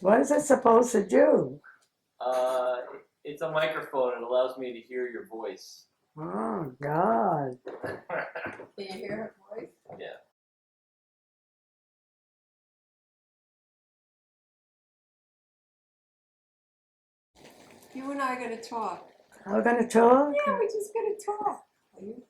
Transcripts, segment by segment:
What is it supposed to do? Uh, it's a microphone. It allows me to hear your voice. Oh, God. Can you hear her voice? Yeah. You and I are going to talk. We're going to talk? Yeah, we're just going to talk. Are you?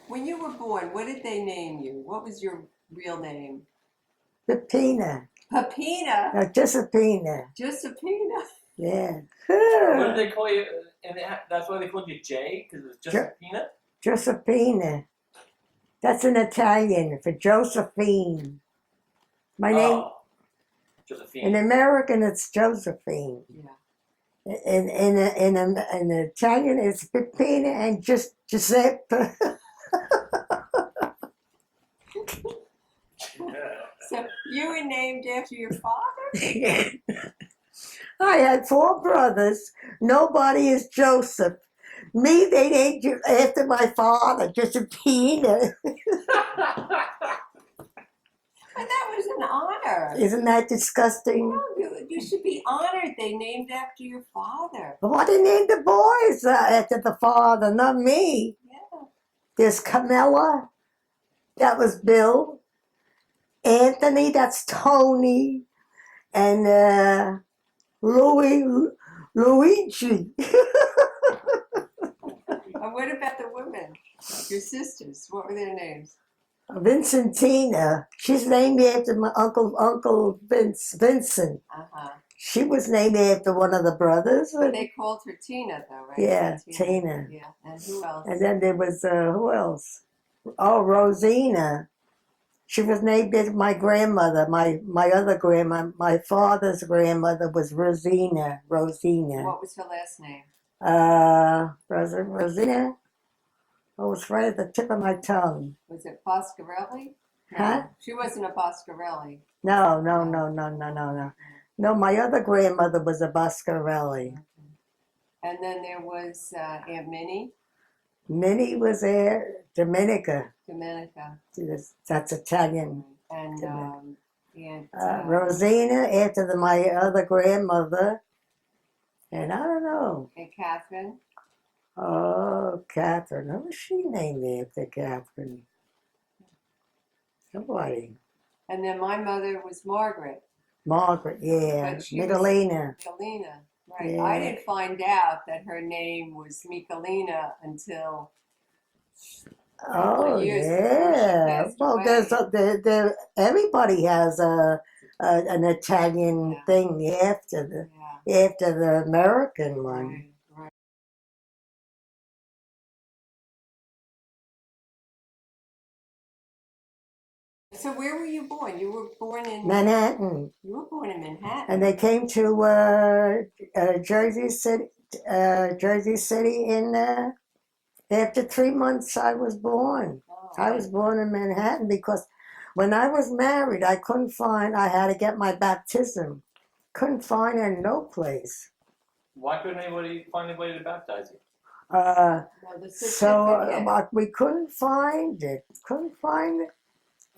When you were born, what did they name you? What was your real name? Peppina. Papina? No, Josephina. Josephina? Yeah. What did they call you? And that's why they called you Jay, because it was just Jo- a peanut. Josephina. That's in Italian for Josephine. My name, Oh, Josephine. in American, it's Josephine. Yeah. In Italian, it's Peppina and just Giuseppe. So you were named after your father? I had 4 brothers. Nobody is Joseph. Me, they named you after my father, Josephina. And that was an honor. Isn't that disgusting? No, you should be honored they named after your father. Why they named the boys after the father, not me? Yeah. There's Camilla, that was Bill. Anthony, that's Tony. And Luigi. And what about the women? Your sisters, what were their names? Vincentina, she's named after my Uncle Vincent. Uh-huh. She was named after one of the brothers. But they called her Tina, though, right? Yeah, Tina. Yeah, and who else? And then there was, who else? Oh, Rosina. She was named after my grandmother, my other grandma, my father's grandmother was Rosina. What was her last name? Rosina? Oh, it's right at the tip of my tongue. Was it Boscarelli? No, Huh? she wasn't a Boscarelli. No. No, my other grandmother was a Boscarelli. And then there was Aunt Minnie. Minnie was there, Dominica. That's Italian. And Aunt Rosina, after my other grandmother. And I don't know. And Catherine. Oh, Catherine. Who was she named after, Catherine? Nobody. And then my mother was Margaret. Margaret, yeah. Michelina. Michelina, right. Yeah. I didn't find out that her name was Michelina until Oh, years yeah. before she passed Well, everybody has an Italian Yeah. thing after Yeah, the American one. right, right. So where were you born? You were born in Manhattan. You were born in Manhattan. And they came to Jersey City, in after 3 months I was born. Oh, I was born in Manhattan because when I was married, I had to get my baptism. Couldn't find it in no place. Why couldn't anybody find anybody to baptize you? well, the So certificate. we couldn't find it. Couldn't find it.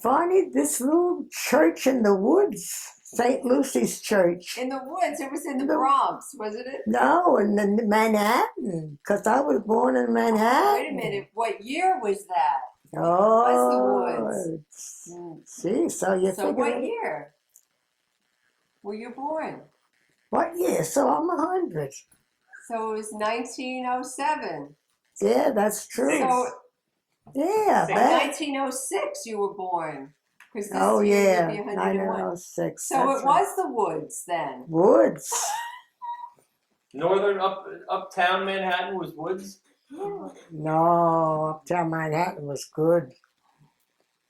Finally, this little church in the woods, St. Lucy's Church. In the woods. It was in the Bronx, wasn't it? No, in Manhattan, because I was born in Manhattan. Wait a minute. What year was that? Oh, Was the woods. See, so you So figure what year were you born? What year? So I'm 100. So it was 1907. Yeah, that's true. So yeah, in that. 1906 you were born. Because this Oh year yeah, you'll be 101. 1906. So that's it was the woods then. Woods. Northern uptown Manhattan was woods. Yeah. No, uptown Manhattan was good.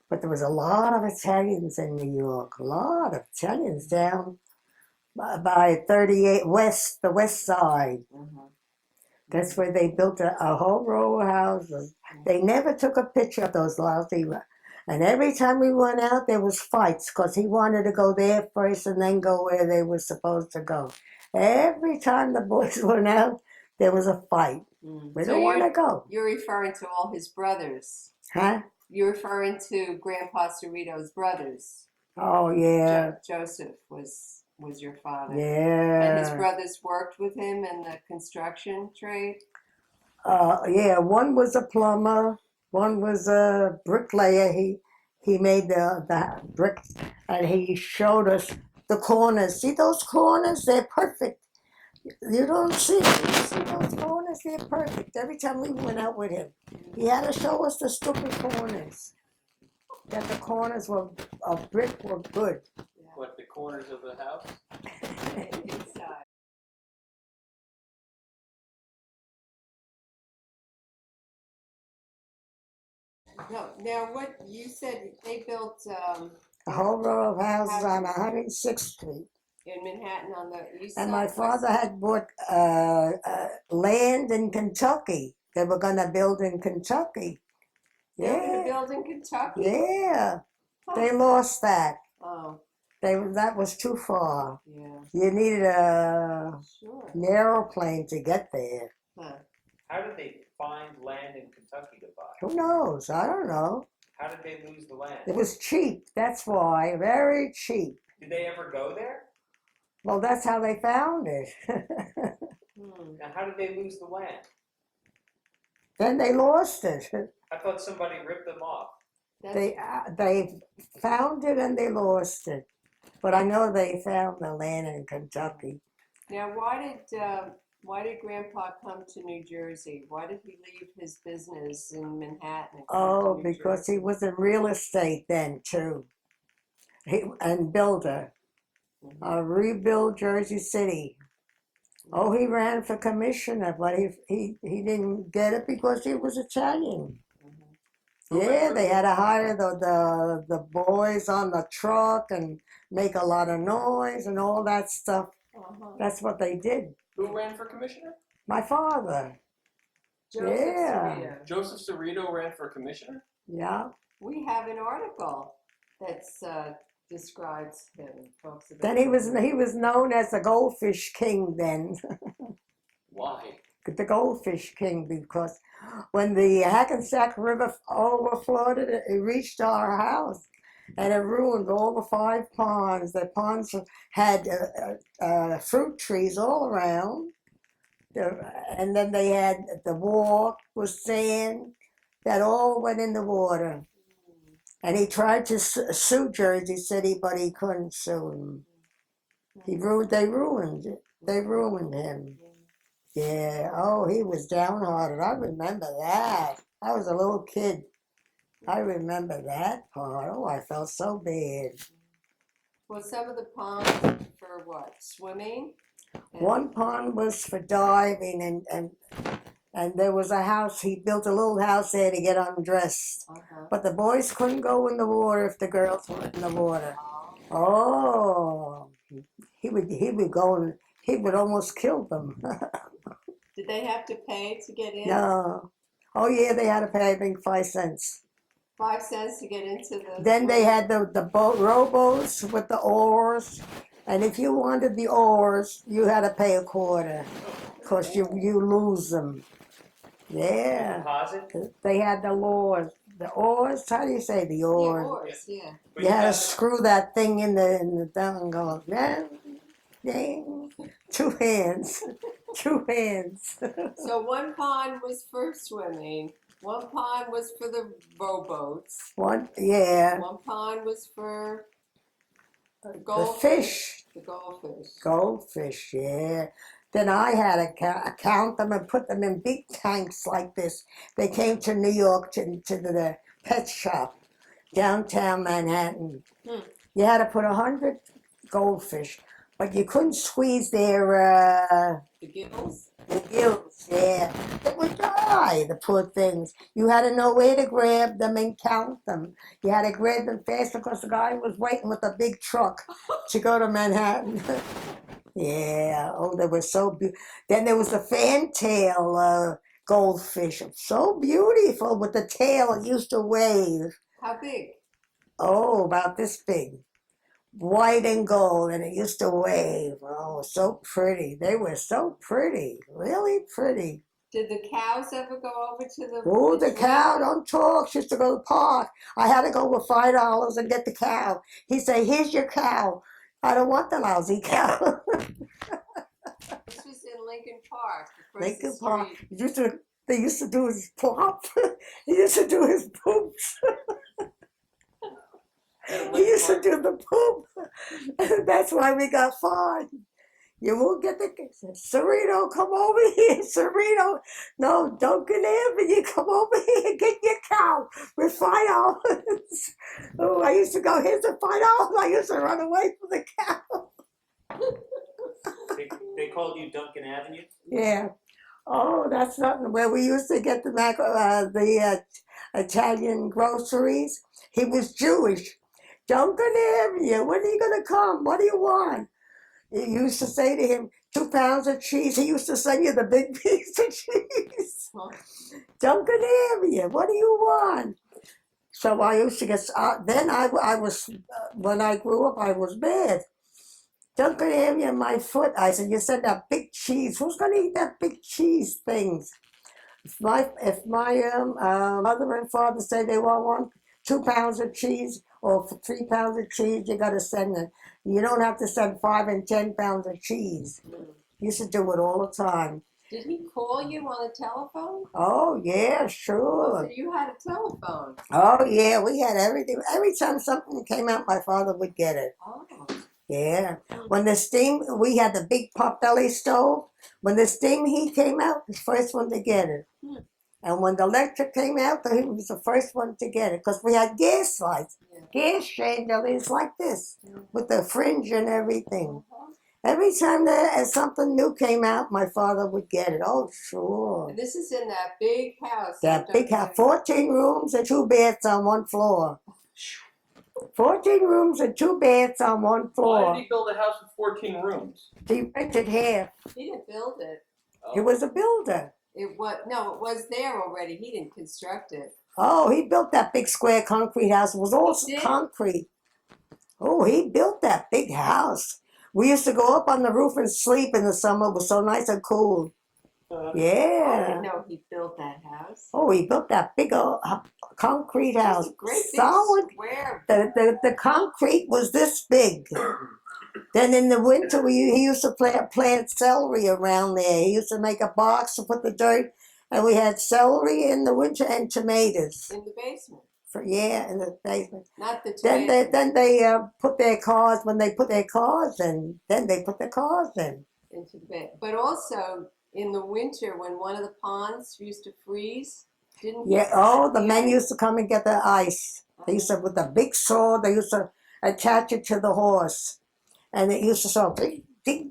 But there was a lot of Italians in New York. A lot of Italians down by 38 West, the West Side. Mm-hmm. That's where they built a whole row of houses. They never took a picture of those lousy. And every time we went out, there was fights because he wanted to go there first and then go where they were supposed to go. Every time the boys went out, there was a fight. We So don't want to go. You're referring to all his brothers. Huh? You're referring to Grandpa Cerrito's brothers. Oh, yeah. Joseph was your father. Yeah. And his brothers worked with him in the construction trade? Yeah, one was a plumber, one was a bricklayer. He made the bricks, and he showed us the corners. See those corners? They're perfect. You don't see them. You see those corners? They're perfect. Every time we went out with him, he had to show us the stupid corners. That the corners of brick were good. What, the corners of the house? Inside. No, now what you said they built A whole row of houses on 106th Street. in Manhattan on the east side. And my father had bought land in Kentucky. They were going to build in Kentucky. They were going Yeah. to build in Kentucky? Yeah. Huh. They lost that. Oh, That was too far. yeah, You needed a sure. an airplane to get there. Huh. How did they find land in Kentucky to buy? Who knows? I don't know. How did they lose the land? It was cheap. That's why. Very cheap. Did they ever go there? Well, that's how they found it. Now, how did they lose the land? Then they lost it. I thought somebody ripped them off. They found it and they lost it. But I know they found the land in Kentucky. Now, why did Grandpa come to New Jersey? Why did he leave his business in Manhattan? And come to New Because Jersey? he was in real estate then too. And builder. Rebuild Jersey City. Oh, he ran for commissioner, but he didn't get it because he was Italian. Yeah, they had to hire the boys on the truck and make a lot of noise and all that stuff. That's what they did. Who ran for commissioner? My father. Joseph Yeah. Cerrito. Joseph Cerrito ran for commissioner? Yeah. We have an article that's describes him. Talks about Then he was known as the Goldfish King then. Why? The Goldfish King, because when the Hackensack River overflowed, it reached our house and it ruined all the 5 ponds. The ponds had fruit trees all around. And then they had the walk was sand that all went in the water. And he tried to sue Jersey City, but he couldn't sue him. They ruined it. They ruined him. Yeah. Oh, he was downhearted. I remember that. I was a little kid. I remember that part. Oh, I felt so bad. Well, some of the ponds for what? Swimming? One pond was for diving, and there was a house. He built a little house there to get undressed. But the boys couldn't go in the water if the girls were in the water. Oh, he would go and he would almost kill them. Did they have to pay to get in? No. Oh yeah, they had to pay, I think, 5 cents. 5 cents to get into the. Then they had the rowboats with the oars, and if you wanted the oars, you had to pay a quarter, cause you lose them. Yeah. Deposit? They had the oars. The oars? How do you say the oars? The oars, yeah. But You had to have- screw that thing in the thing and go, ding. 2 hands. 2 hands. So one pond was for swimming. One pond was for the rowboats. Yeah. One pond was for the The goldfish. fish. The goldfish. Goldfish, yeah. Then I had to count them and put them in big tanks like this. They came to New York to the pet shop, downtown Manhattan. You had to put 100 goldfish, but you couldn't squeeze their The gills? the gills, yeah. They would die, the poor things. You had to know where to grab them and count them. You had to grab them fast because the guy was waiting with a big truck to go to Manhattan. Yeah, oh, they were so beautiful. Then there was the fantail goldfish, so beautiful with the tail. It used to wave. How big? Oh, about this big, white and gold, and it used to wave. Oh, so pretty. They were so pretty, really pretty. Did the cows ever go over to the? Oh, the trail? cow, don't talk. She used to go to the park. I had to go with $5 and get the cow. He'd say, here's your cow. I don't want the lousy cow. This was in Lincoln Park, across Lincoln the Park. street. They used to do his plop. He used to do his poops. He used to do the poop. That's why we got fined. You won't get the Sereno, come over here, Sereno. No, don't get in, but you come over here and get your cow with $5. Oh, I used to go, here's the $5. I used to run away from the cow. They called you Duncan Avenue? Yeah. Oh, that's nothing. Where we used to get the Italian groceries. He was Jewish. Duncan Avenue, when are you going to come? What do you want? You used to say to him, 2 pounds of cheese. He used to send you the big piece of cheese. Duncan Avenue, what do you want? So I used to get, then I was, when I grew up, I was mad. Duncan Avenue, my foot. I said, you said that big cheese. Who's going to eat that big cheese things? If my mother and father say they want 2 pounds of cheese or 3 pounds of cheese, you got to send it. You don't have to send 5 and 10 pounds of cheese. Used to do it all the time. Did he call you on the telephone? Oh, yeah, Oh, sure. so you had a telephone. Oh, yeah, we had everything. Every time something came out, my father would get it. Oh. Yeah. When the steam, we had the big potbelly stove. When the steam heat came out, he was the first one to get it. And when the electric came out, he was the first one to get it. Because we had gas lights, gas chandeliers like this, with the fringe and everything. Every time something new came out, my father would get it. Oh, sure. And this is in that big house. That big house, 14 rooms and 2 beds on one floor. 14 rooms and 2 beds on one floor. Why did he build a house with 14 rooms? He rented half. He didn't build it. He was a builder. It was there already. He didn't construct it. Oh, he built that big square concrete house. It was all concrete. Oh, he built that big house. We used to go up on the roof and sleep in the summer. It was so nice and cool. I Yeah. didn't know he built that house. Oh, he built that big concrete house. It's a great big Solid. square. The concrete was this big. Then in the winter, he used to plant celery around there. He used to make a box to put the dirt, and we had celery in the winter and tomatoes. In the basement. In the basement. Not the Then they put their cars, when they put their cars in, then they put the cars in. Into the bed. But also in the winter when one of the ponds used to freeze, didn't he? Yeah, oh, the men used to come and get the ice. They used to, with a big saw, they used to attach it to the horse. And it used to so big, big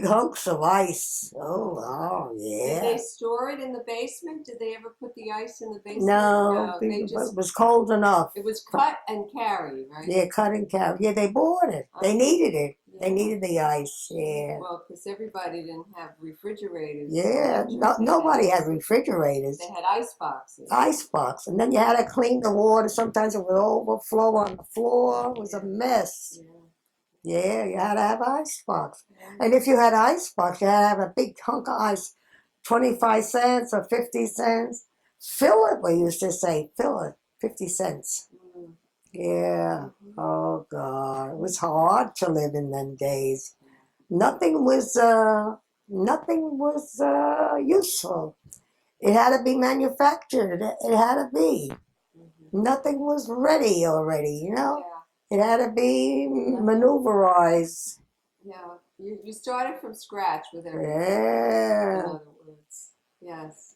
hunks of ice. Oh, yeah. Did they store it in the basement? Did they ever put the ice in the basement? No, it was cold enough. It was cut and carry, right? Yeah, cut and carry. Yeah, they bought it. They needed it. Yeah. They needed the ice. Yeah. Well, because everybody didn't have refrigerators. Yeah, nobody had refrigerators. They had ice boxes. Ice box, and then you had to clean the water. Sometimes it would overflow on the floor. It was a mess. Yeah, you had to have ice box. And if you had ice box, you had to have a big hunk of ice, 25 cents or 50 cents. Fill it, we used to say, fill it, 50 cents. Yeah. Oh, God. It was hard to live in them days. Nothing was useful. It had to be manufactured. It had to be. Nothing was ready already, you know? It had to be maneuverized. Yeah. You started from scratch with everything. Yeah. In other words. Yes.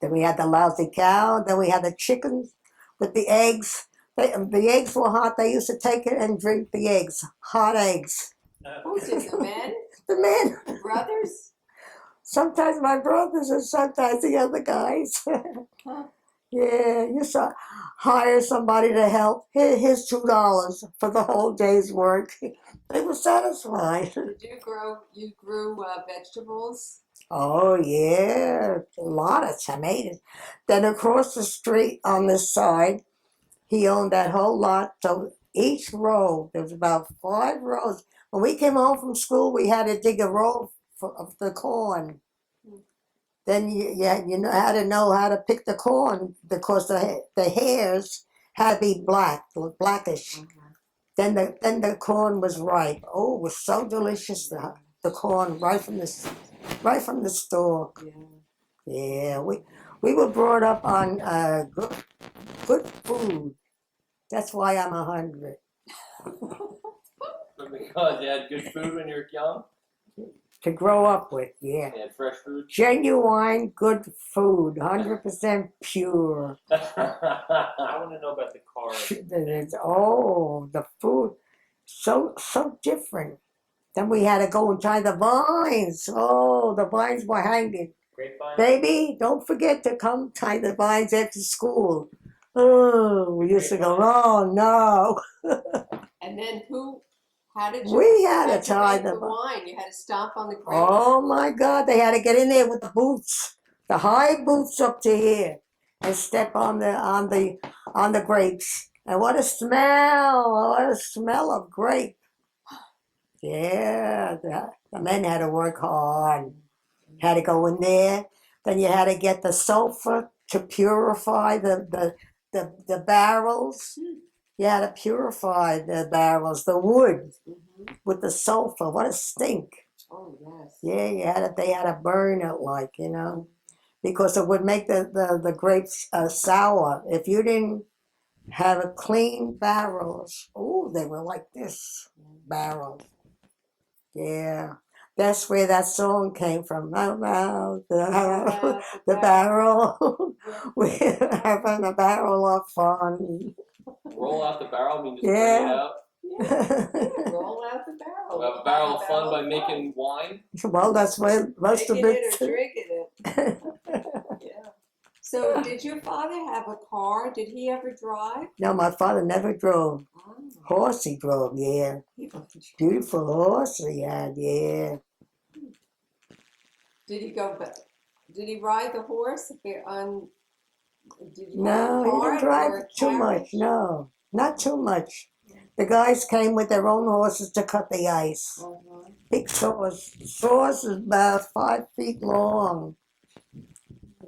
Then we had the lousy cow. Then we had the chickens with the eggs. The eggs were hot. They used to take it and drink the eggs. Hot eggs. Who did, the men? The men. Brothers? Sometimes my brothers and sometimes the other guys. Yeah, you saw hire somebody to help. Here's $2 for the whole day's work. They were satisfied. Did you grew vegetables? Oh, yeah, a lot of tomatoes. Then across the street on this side, he owned that whole lot. So each row, there was about 5 rows. When we came home from school, we had to dig a row of the corn. Then you know how to pick the corn because the hairs had to be blackish. Then the corn was ripe. Oh, it was so delicious. The corn right from the stalk. Yeah, we were brought up on good food. That's why I'm 100. Because you had good food when you were young? To grow up with, yeah. You had fresh food? Genuine good food, 100% pure. I want to know about the cars. Oh, the food, so different. Then we had to go and tie the vines. Oh, the vines were hanging. Grapevine? Baby, don't forget to come tie the vines after school. Oh, we used to go, oh no. And then how did you? We had to how'd you tie make the the wine. You had to stomp on the grapes. Oh my God, they had to get in there with the boots, the high boots up to here, and step on the grapes. And what a smell! What a smell of grape. Yeah, the men had to work hard. Had to go in there. Then you had to get the sulfur to purify the barrels. You had to purify the barrels, the wood with the sulfur. What a stink. Oh yes. Yeah, they had to burn it because it would make the grapes sour. If you didn't have a clean barrels, oh, they were like this, barrels. Yeah, that's where that song came from. Around the barrel, we're having a barrel of fun. Roll out the barrel, I mean just Yeah. bring it out. Yeah, roll out the barrel. We have a barrel of fun by making wine. Well, that's where most of Making it. it or drinking it. Yeah. So, did your father have a car? Did he ever drive? No, my father never drove. Oh. Horse he drove, yeah. Beautiful horse he had, yeah. Did he go back? Did he ride the horse? Did you No, he didn't drive too much, no. Not too much. The guys came with their own horses to cut the ice. Big saws. Saws is about 5 feet long.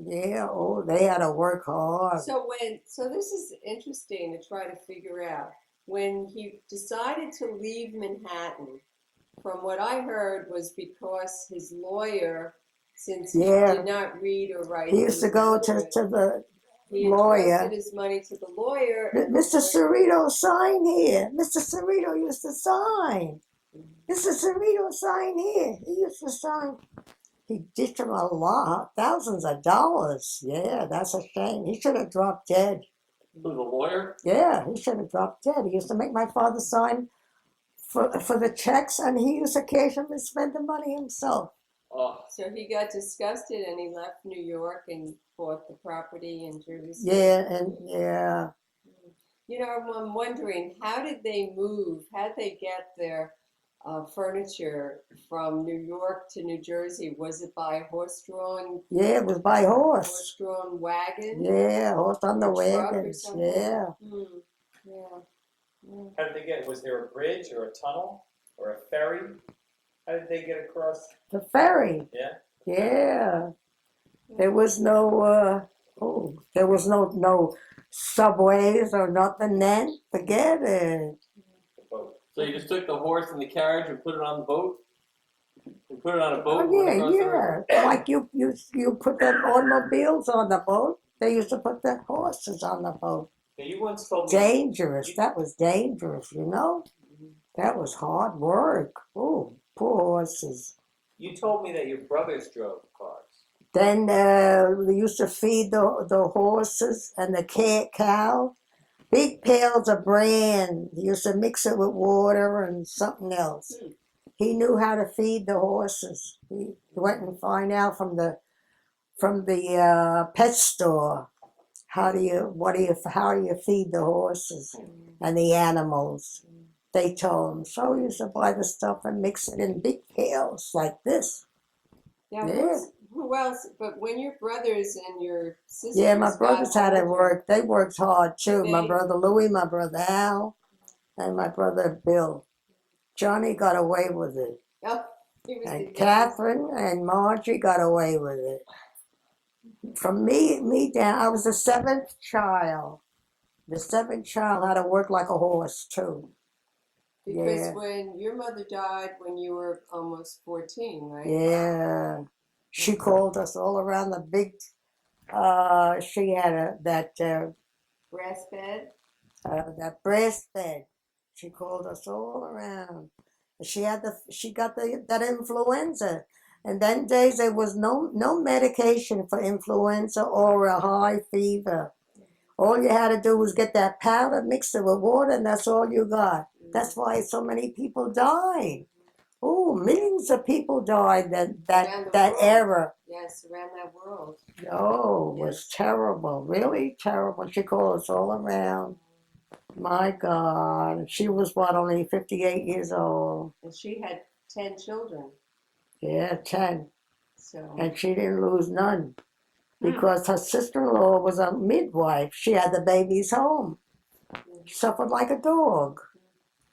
Yeah, oh, they had to work hard. So this is interesting to try to figure out. When he decided to leave Manhattan, from what I heard was because his lawyer, since he did not read or write, he used to go to the he lawyer. entrusted his money to the lawyer. Mr. Cerrito, sign here. Mr. Cerrito used to sign. Mr. Cerrito, sign here. He used to sign. He ditched him a lot, thousands of dollars. Yeah, that's a shame. He should have dropped dead. Who, the lawyer? Yeah, he should have dropped dead. He used to make my father sign for the checks, and he used to occasionally spend the money himself. Oh. So he got disgusted and he left New York and bought the property in Jersey. Yeah. You know, I'm wondering, how did they move? How did they get their furniture from New York to New Jersey? Was it by horse-drawn? Yeah, it was by horse. Horse-drawn wagon? Yeah, horse on the Truck or wagons. something? Yeah. Yeah. How did they get? Was there a bridge or a tunnel or a ferry? How did they get across? The ferry. Yeah. Yeah. There was no no subways or nothing then. Forget it. So you just took the horse and the carriage and put it on the boat? And put it on a boat? Oh, and went across the river? Like you put the automobiles on the boat. They used to put the horses on the boat. Now you once told me. Dangerous. That was dangerous, you know? That was hard work. Oh, poor horses. You told me that your brothers drove cars. Then we used to feed the horses and the cow. Big pails of bran. He used to mix it with water and something else. He knew how to feed the horses. He went and find out from the pet store how do you feed the horses and the animals. They told him. So he used to buy the stuff and mix it in big pails like this. Yeah. Who else? But when your brothers and your sisters. Yeah, my brothers had to work. They worked hard too. My They- brother Louis, my brother Al, and my brother Bill. Johnny got away with it. Oh. He was the And youngest. Catherine and Margie got away with it. From me down, I was the seventh child. The seventh child had to work like a horse too. Because Yeah. when your mother died when you were almost 14, right? Yeah. She called us all around the big. She had that Breastfed? brass bed. She called us all around. She got that influenza. And then days there was no medication for influenza or a high fever. All you had to do was get that powder, mix it with water, and that's all you got. That's why so many people died. Oh, millions of people died Around the that world. era. Yes, around that world. Oh, it was Yes. terrible, really terrible. She called us all around. My God, she was what, only 58 years old. And she had 10 children. Yeah, 10. So And she didn't lose none because her sister-in-law was a midwife. She had the babies home. She suffered like a dog,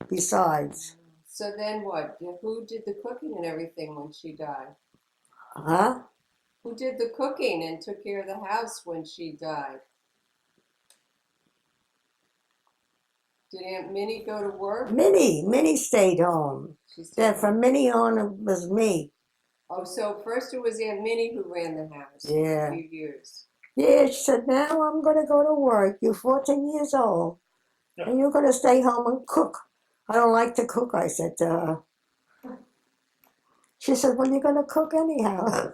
besides. So then what? Who did the cooking and everything when she died? Huh? Who did the cooking and took care of the house when she died? Did Aunt Minnie go to work? Minnie stayed home. She stayed Then home. from Minnie on, it was me. Oh, so first it was Aunt Minnie who ran the house for Yeah. a few years. Yeah, she said, now I'm going to go to work. You're 14 years old, and you're going to stay home and cook. I don't like to cook, I said to her. She said, well, you're going to cook anyhow.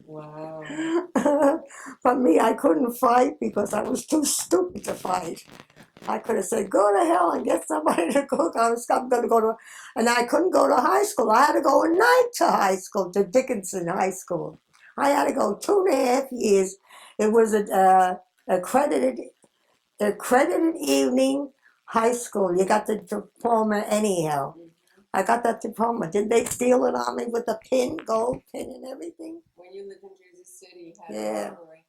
Wow. But me, I couldn't fight because I was too stupid to fight. I could have said, go to hell and get somebody to cook. I'm going to go to, and I couldn't go to high school. I had to go at night to high school, to Dickinson High School. I had to go 2.5 years. It was a accredited evening high school. You got the diploma anyhow. I got that diploma. Did they steal it on me with the pin, gold pin and everything? When you lived in Jersey City, you had Yeah. a robbery.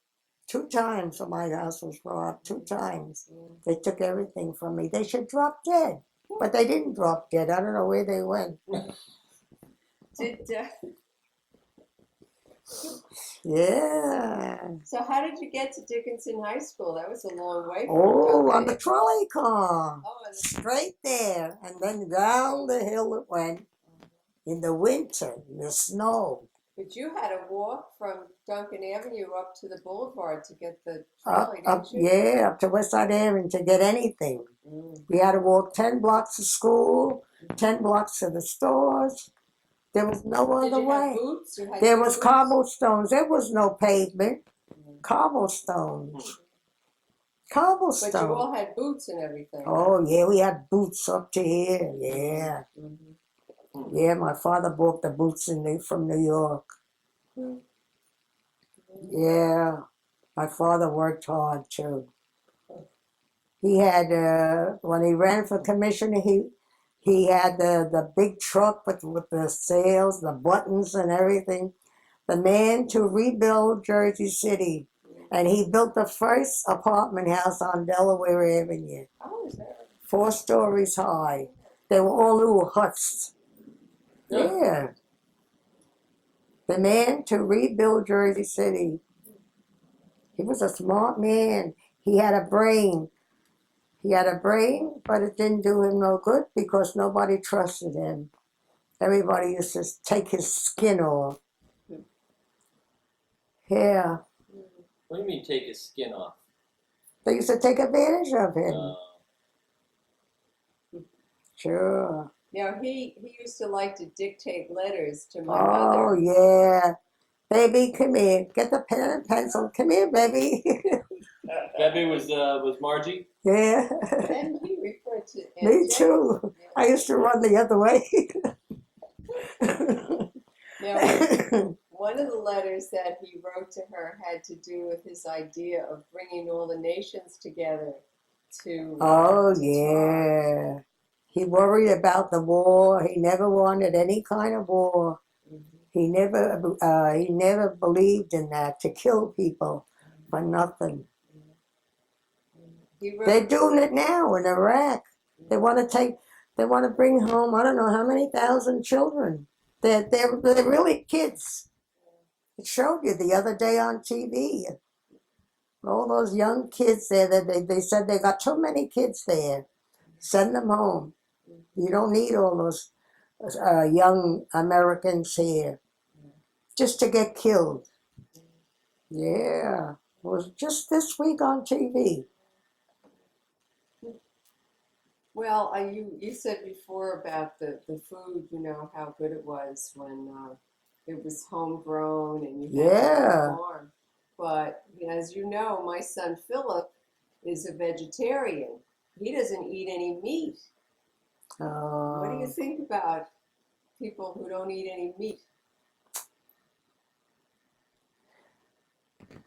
2 times my house was robbed. 2 times. Yeah. They took everything from me. They should drop dead. But they didn't drop dead. I don't know where they went. Did Yeah. so? How did you get to Dickinson High School? That was a long way from Oh, on Duncan. the trolley car. Oh, and Straight there. And then down the hill it went. In the winter, in the snow. but you had to walk from Duncan Avenue up to the boulevard to get the Up, trolley, up, didn't you? yeah, up to West Side Avenue to get anything. We had to walk 10 blocks to school, 10 blocks to the stores. There was no Did other you have way. boots? You had There good was boots? cobblestones. There was no pavement. Cobblestones. But you Cobblestone. all had boots and everything. Oh, yeah, we had boots up to here. Yeah. Yeah, my father bought the boots from New York. Yeah. My father worked hard, too. He had, when he ran for commissioner, he had the big truck with the sails, the buttons and everything. The man to rebuild Jersey City. And he built the first apartment house on Delaware Avenue. Oh, is that? 4 stories high. They were all little huts. Yeah. The man to rebuild Jersey City. He was a smart man. He had a brain. He had a brain, but it didn't do him no good because nobody trusted him. Everybody used to take his skin off. Yeah. What do you mean take his skin off? They used to take advantage of him. Sure. Now he used to like to dictate letters to my Oh, mother. yeah. Baby, come here. Get the pen and pencil. Come here, baby. Debbie was Margie? Yeah. And he referred to Aunt Me Jane. too. I used to run the other way. Now, one of the letters that he wrote to her had to do with his idea of bringing all the nations together to Oh, to yeah. He worried about the war. He never wanted any kind of war. talk. He never believed in that, to kill people for nothing. He wrote, They're doing it now in Iraq. They want to take They want to bring home, I don't know how many thousand children. They're really kids. It showed you the other day on TV. All those young kids there, they said they got too many kids there. Send them home. You don't need all those young Americans here just to get killed. Yeah, it was just this week on TV. Well, you said before about the food, you know, how good it was when it was homegrown and you had it on the farm. But as you know, my son Philip is a vegetarian. He doesn't eat any meat. What do you think about people who don't eat any meat?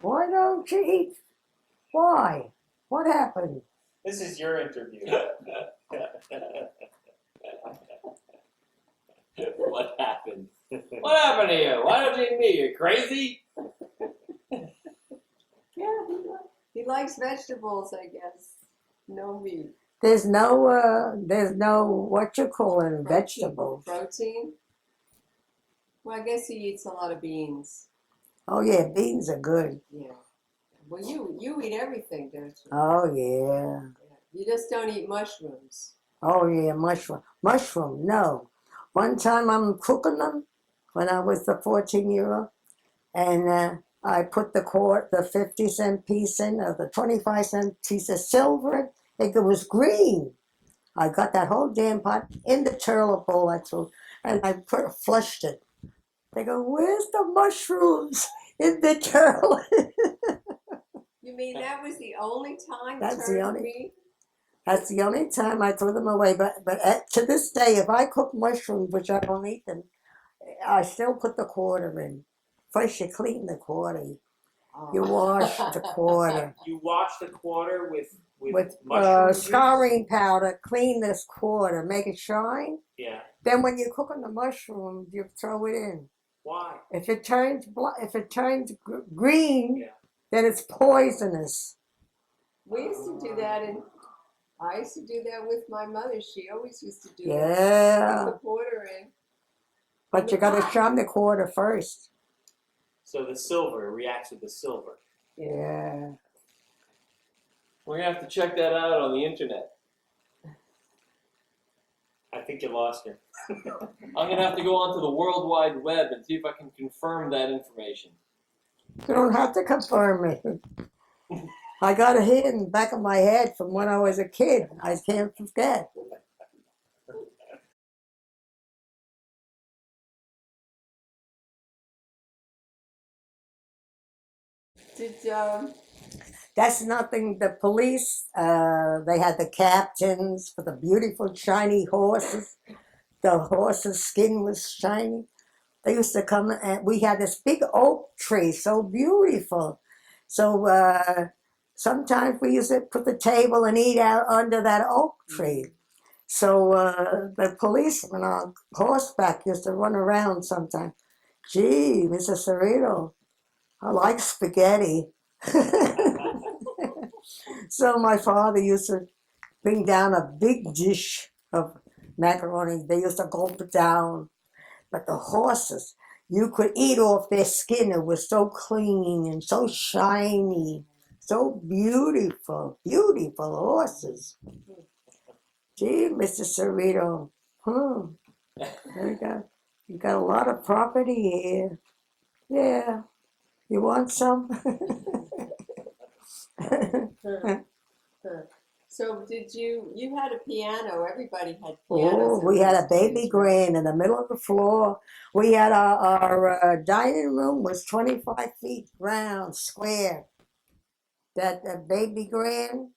Why don't you eat? Why? What happened? This is your interview. What happened? What happened to you? Why don't you eat meat? You crazy? Yeah, he likes vegetables, I guess. No meat. There's no what you call it, vegetables. Protein? Well, I guess he eats a lot of beans. Oh yeah, beans are good. Yeah. Well, you eat everything, don't you? Oh yeah. You just don't eat mushrooms. Oh yeah, mushroom. Mushroom, no. One time I'm cooking them when I was the 14-year-old, and I put the 50-cent piece in, or the 25-cent piece of silver. It was green. I got that whole damn pot in the turtle bowl I threw, and I flushed it. They go, "Where's the mushrooms in the turtle?" You mean that was the only time That's it the turned only- green? That's the only time I threw them away. But to this day, if I cook mushrooms, which I don't eat them, I still put the quarter in. First, you clean the quarter. You wash the quarter You wash the quarter with with mushroom juice? scouring powder. Clean this quarter, make it shine. Yeah. Then, when you're cooking the mushrooms, you throw it in. Why? If it turns green, Yeah. then it's poisonous. We used to do that, and I used to do that with my mother. She always used to do that. Yeah, Put the quarter in. but you got to shine the quarter first. So the silver reacts with the silver. Yeah. We're gonna have to check that out on the internet. I think you lost her. I'm gonna have to go onto the World Wide Web and see if I can confirm that information. You don't have to confirm it. I got it here in the back of my head from when I was a kid. I can't forget. That's nothing. The police, they had the captains for the beautiful shiny horses. The horse's skin was shiny. They used to come, and we had this big oak tree, so beautiful. So sometimes we used to put the table and eat out under that oak tree. So the policeman on horseback used to run around sometimes. Gee, Mr. Cerrito, I like spaghetti. So my father used to bring down a big dish of macaroni. They used to gulp it down. But the horses, you could eat off their skin. It was so clean and so shiny, so beautiful, beautiful horses. Gee, Mr. Cerrito, you got a lot of property here. Yeah, you want some? So you had a piano, everybody had Oh, pianos. we had a baby grand in the middle of the floor. We had our dining room was 25 feet round, square. That baby grand.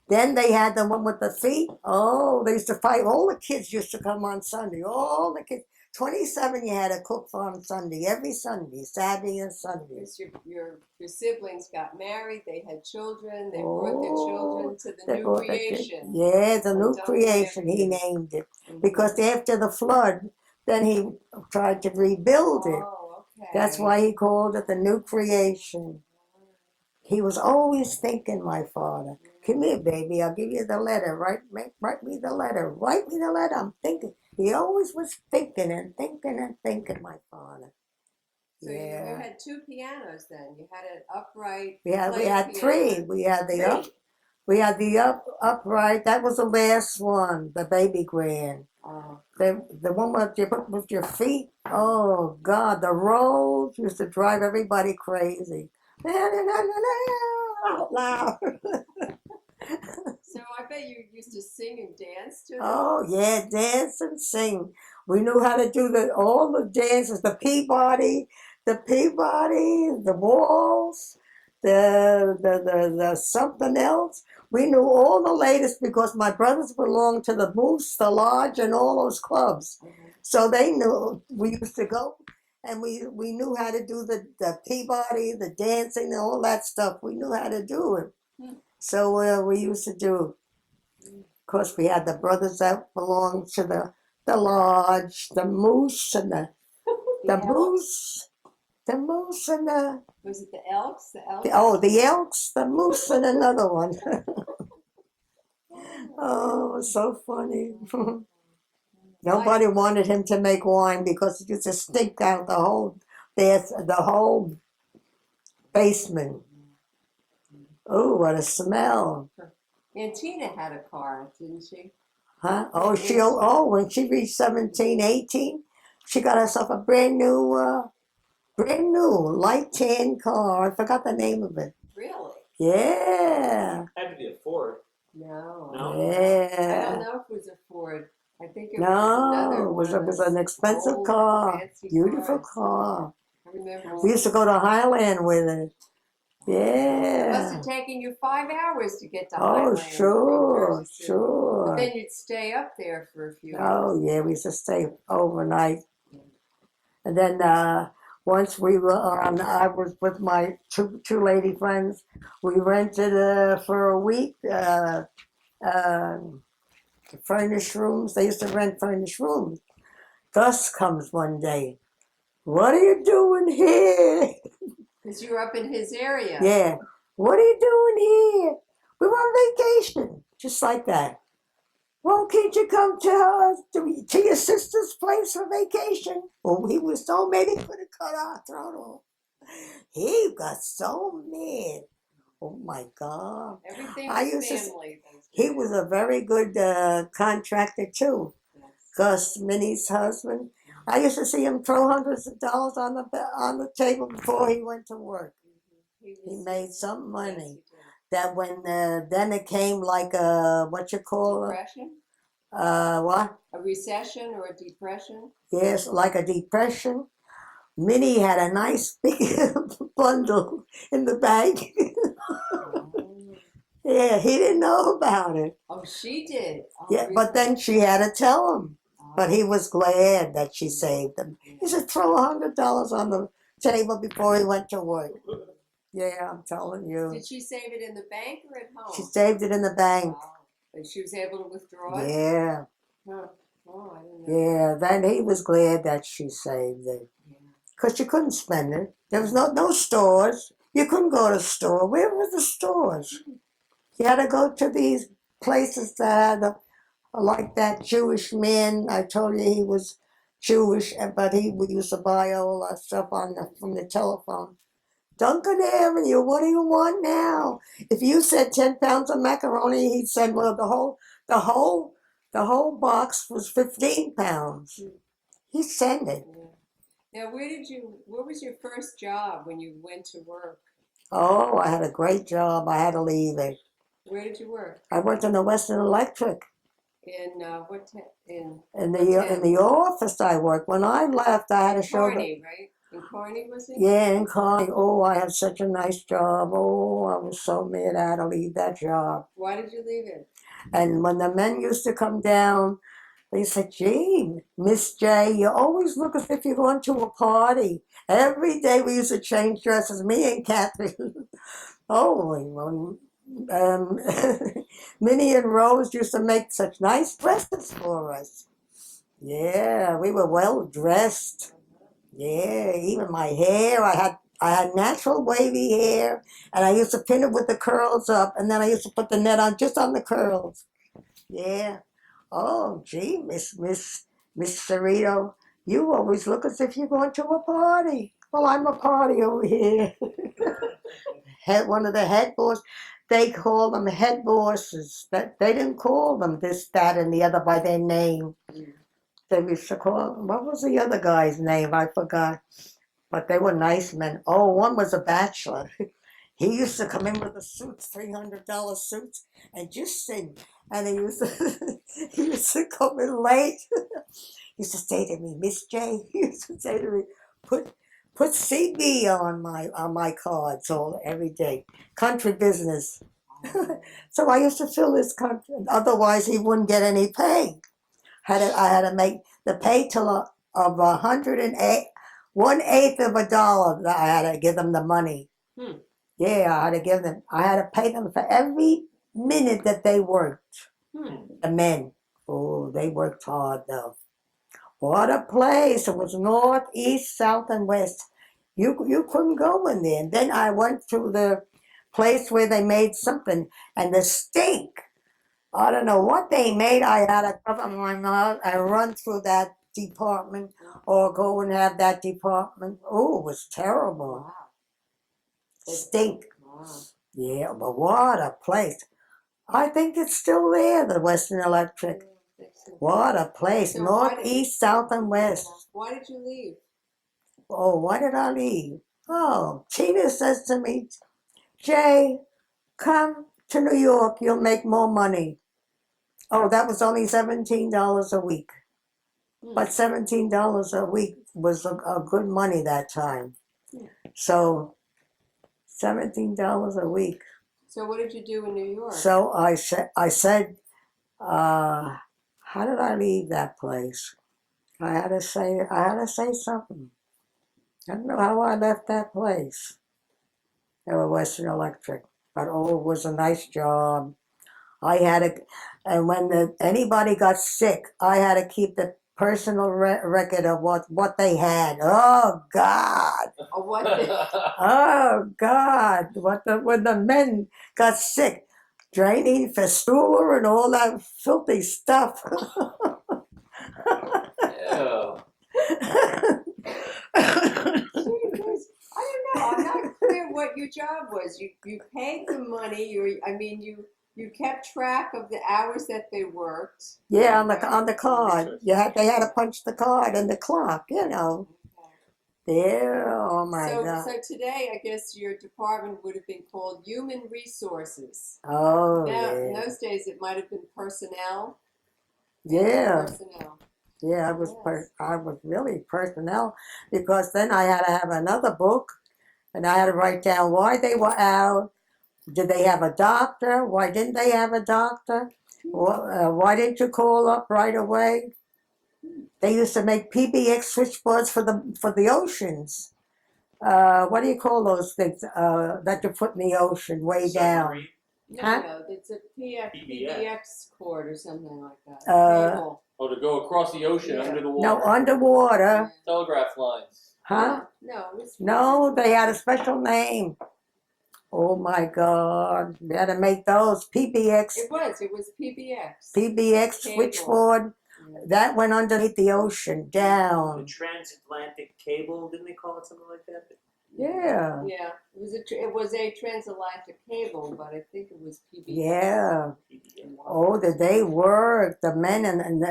Then they had the one with the feet. Oh, they used to fight. All the kids used to come on Sunday. All the kids. 27 you had to cook for on Sunday, every Sunday, Saturday and Sunday. Because your siblings got married, they had children, they brought their children to the new creation. Yeah, the new Don't creation, he named it. Because after the flood, then he tried to rebuild it. Oh, okay. That's why he called it the new creation. He was always thinking, my father. Come here, baby. I'll give you the letter. Write me the letter. Write me the letter. I'm thinking. He always was thinking and thinking and thinking, my father. So you Yeah. had two pianos then. You had an upright. We had player three. piano. We had the upright. That was the last one, the baby grand. Oh. The one with your feet. Oh God, the rolls used to drive everybody crazy. Out loud. So I bet you used to sing and dance to them. Oh yeah, dance and sing. We knew how to do all the dances, the waltz, the something else. We knew all the latest because my brothers belonged to the Moose, the Lodge, and all those clubs. So they knew. We used to go, and we knew how to do the Peabody, the dancing, and all that stuff. We knew how to do it. So we used to do. Of course, we had the brothers that belonged to the Lodge, the Moose, and the Moose, the Moose, and the. Was it the Elks? The Elks? The Elks, the Moose, and another one. Oh, it was so funny. Nobody wanted him to make wine because it used to stink out the whole basement. Oh, what a smell. Aunt Tina had a car, didn't she? Huh? When she reached 17, 18, she got herself a brand new light tan car. I forgot the name of it. Really? Yeah. Had to be a Ford. No. No? Yeah. I don't know if it was a Ford. I think it was another No, one. it was an expensive old, car. fancy Beautiful cars. car. I remember. We used to go to Highland with it. It must Yeah. have taken you 5 hours to get to Oh, Highland. sure, But sure. then you'd stay up there for a few days. Oh, yeah, we used to stay overnight. And then once I was with my two lady friends. We rented for a week furnished rooms. They used to rent furnished rooms. Gus comes one day. What are you doing here? Because you were up in his area. Yeah. What are you doing here? We were on vacation. Just like that. Well, can't you come to your sister's place for vacation? Well, he was so mad he could have cut our throat off. He got so mad. Oh my God. Everything I was used to- family. He was a very good contractor too. Yes. Gus, Minnie's husband. I used to see him throw hundreds of dollars on the table before he went to work. He made some money. That when then it came like what you call Depression? what? A recession or a depression? Yes, like a depression. Minnie had a nice big bundle in the bank. Yeah, he didn't know about it. Oh, she did. Oh, Yeah, really? but then she had to tell him. Oh. But he was glad that she saved him. He said, throw $100 on the table before he went to work. Yeah, I'm telling you. Did she save it in the bank or at home? She saved it in the bank. Wow. And she was able to withdraw it? Yeah, Huh. Oh, I didn't know. yeah. Then he was glad that she saved it. Because you couldn't spend it. There was no stores. You couldn't go to a store. Where were the stores? You had to go to these places that had like that Jewish man. I told you he was Jewish, but we used to buy all that stuff from the telephone. Duncan Avenue, what do you want now? If you said 10 pounds of macaroni, he said, well, the whole box was 15 pounds. He sent it. Yeah. Now, what was your first job when you went to work? Oh, I had a great job. I had to leave it. Where did you work? I worked in the Western Electric. In In the office I worked. When I left, I had to show Kearney, right? In Kearney, was it? Yeah, in Kearney. Oh, I had such a nice job. Oh, I was so mad I had to leave that job. Why did you leave it? And when the men used to come down, they said, gee, Miss J, you always look as if you're going to a party. Every day we used to change dresses, me and Catherine. Oh, Minnie and Rose used to make such nice dresses for us. Yeah, we were well dressed. Yeah, even my hair, I had I had natural wavy hair, and I used to pin it with the curls up, and then I used to put the net on just on the curls. Yeah. Oh, gee, Miss Cerrito, you always look as if you're going to a party. Well, I'm a party over here. One of the head bosses, they call them head bosses. That they didn't call them this, that, and the other by their name. They used to call, what was the other guy's name? I forgot. But they were nice men. Oh, one was a bachelor. He used to come in with the suits, $300 suits, and just sing. And he used to, he used to come in late. He used to say to me, Miss J, he used to say to me, put CB on my cards every day. Country business. So I used to fill his country. Otherwise, he wouldn't get any pay. I had to make the pay till of 108, 1/8 of a dollar. That I had to give them the money. Yeah, I had to give them. I had to pay them for every minute that they worked. The men. Oh, they worked hard though. What a place! It was north, east, south, and west. You couldn't go in there. And then I went to the place where they made something, and the steak. I don't know what they made. I had to cover my mouth and run through that department or go and have that department. Oh, it was terrible. Wow. Stink. Wow. Yeah, but what a place. I think it's still there, the Western Electric. What a place. So North, why did- east, south, and west. Why did you leave? Oh, why did I leave? Oh, Tina says to me, Jay, come to New York, you'll make more money. Oh, that was only $17 a week. But $17 a week was a good money that time. So $17 a week. So what did you do in New York? So I said, how did I leave that place? I had to say something. I don't know how I left that place. They were Western Electric, but oh, it was a nice job. I had to, and when anybody got sick, I had to keep the personal record of what they had. Oh God! Or what? Oh God! When the men got sick, draining fistula and all that filthy stuff. Ew. I don't know. I'm not clear what your job was. You paid them money. You kept track of the hours that they worked. Yeah, on the card. They had to punch the card in the clock. You know. Yeah. Oh my God. So today, I guess your department would have been called Human Resources. Oh Now, in yeah. those days, it might have been personnel. Yeah. Personnel. Yeah, I was really personnel because then I had to have another book and I had to write down why they were out. Did they have a doctor? Why didn't they have a doctor? Why didn't you call up right away? They used to make PBX switchboards for the oceans. What do you call those things that you put in the ocean way down? Huh? No, it's a PBX cord or something like that. Cable. Oh, to go across the ocean under the water. No, underwater. Telegraph lines. Huh? No, it was. No, they had a special name. Oh my God! We had to make those PBX. It was PBX. PBX Cable. Switchboard. Yeah. That went underneath the ocean, The down. transatlantic cable, didn't they call it something like that? Yeah. Yeah, it was a transatlantic cable, but I think it was PBX. Yeah. Oh, did they work? The men and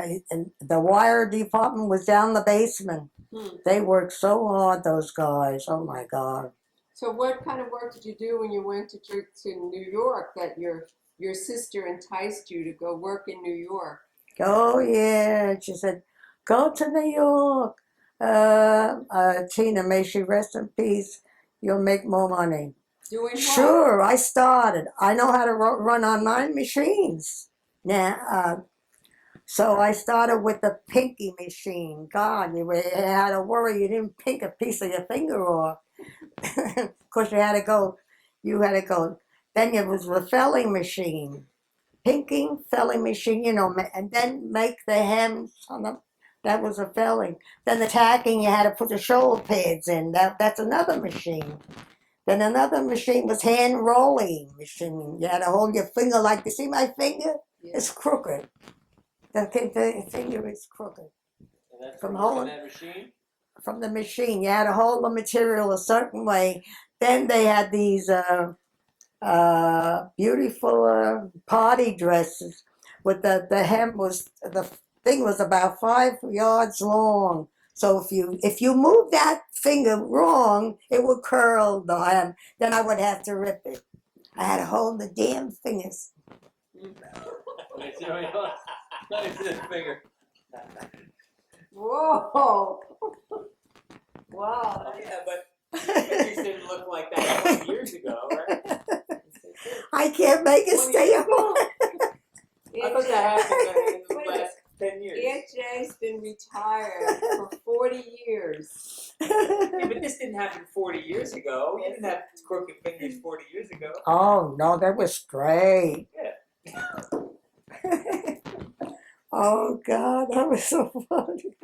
the wire department was down the basement. They worked so hard, those guys. Oh my God. So what kind of work did you do when you went to New York that your sister enticed you to go work in New York? Oh yeah. She said, go to New York. Tina, may she rest in peace. You'll make more money. Doing what? Sure, I started. I know how to run online machines. Now, so I started with the pinky machine. God, you had to worry you didn't pink a piece of your finger off. Of course, you had to go. Then it was the felling machine. Pinking, felling machine, and then make the hems on That was a felling. Then the tagging, you had to put the shoulder pads in. That's another machine. Then another machine was hand rolling machine. You had to hold your finger like, you see my finger? Yeah. It's crooked. The finger is crooked. And that's From from working home. that machine? From the machine, you had to hold the material a certain way. Then they had these beautiful party dresses with the hem was, the thing was about 5 yards long. So if you move that finger wrong, it would curl the hem. Then I would have to rip it. I had to hold the damn fingers. Let me see let me see the finger. Whoa! Wow. Oh, yeah, but fingers didn't look like that 20 years ago, right? I can't make it 20 stay years ago? on. I thought that happened in the Wait a last 10 years. Aunt Jay's been retired for 40 years. Yeah, but this didn't happen 40 years ago. You didn't have crooked fingers 40 years ago. Oh no, that was straight. Yeah. Oh God, that was so funny.